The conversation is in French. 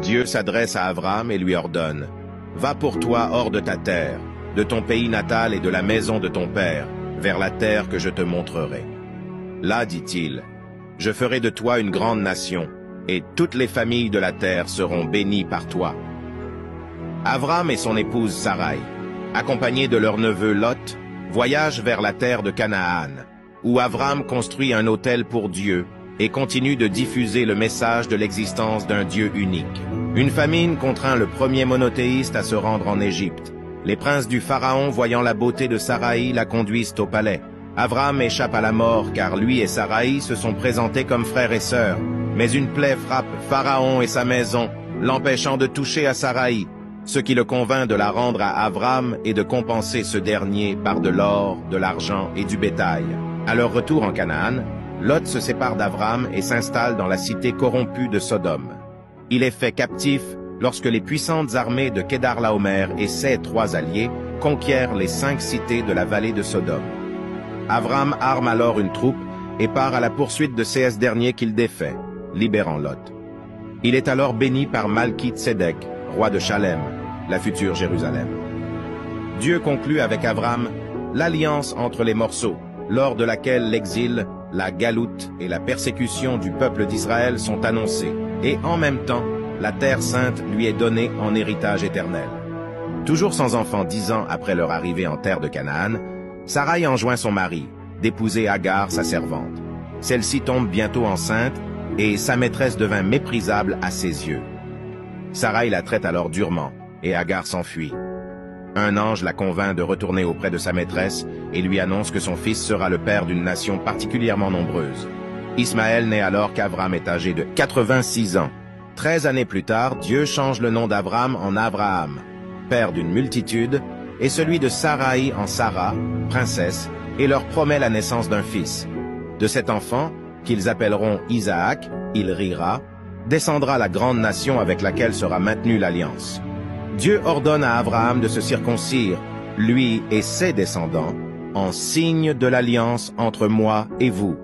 Dieu s'adresse à Avram et lui ordonne: « Va pour toi hors de ta terre, de ton pays natal et de la maison de ton père, vers la terre que je te montrerai. Là, dit-il, je ferai de toi une grande nation, et toutes les familles de la terre seront bénies par toi. » Avram et son épouse Sarai, accompagnés de leur neveu Lot, voyagent vers la terre de Canaan, où Avram construit un autel pour Dieu et continue de diffuser le message de l'existence d'un Dieu unique. Une famine contraint le premier monothéiste à se rendre en Égypte. Les princes du Pharaon, voyant la beauté de Sarai, la conduisent au palais. Avram échappe à la mort car lui et Sarai se sont présentés comme frères et sœurs. Mais une plaie frappe Pharaon et sa maison, l'empêchant de toucher à Sarai, ce qui le convainc de la rendre à Avram et de compenser ce dernier par de l'or, de l'argent et du bétail. À leur retour en Canaan, Lot se sépare d'Avram et s'installe dans la cité corrompue de Sodome. Il est fait captif lorsque les puissantes armées de Kedar-Laomer et ses 3 alliés conquièrent les 5 cités de la vallée de Sodome. Avram arme alors une troupe et part à la poursuite de ces derniers qu'il défait, libérant Lot. Il est alors béni par Malki-Tsédek, roi de Chalem, la future Jérusalem. Dieu conclut avec Avram l'alliance entre les morceaux, lors de laquelle l'exil, la galoute et la persécution du peuple d'Israël sont annoncés, et en même temps, la terre sainte lui est donnée en héritage éternel. Toujours sans enfant 10 ans après leur arrivée en terre de Canaan, Sarai enjoint son mari d'épouser Agar, sa servante. Celle-ci tombe bientôt enceinte, et sa maîtresse devint méprisable à ses yeux. Sarai la traite alors durement, et Agar s'enfuit. Un ange la convainc de retourner auprès de sa maîtresse et lui annonce que son fils sera le père d'une nation particulièrement nombreuse. Ismaël naît alors qu'Avram est âgé de 86 ans. 13 années plus tard, Dieu change le nom d'Avram en Abraham, père d'une multitude, et celui de Sarai en Sarah, princesse, et leur promet la naissance d'un fils. De cet enfant, qu'ils appelleront Isaac, il rira, descendra la grande nation avec laquelle sera maintenue l'alliance. Dieu ordonne à Abraham de se circoncire, lui et ses descendants, en signe de l'alliance entre moi et vous.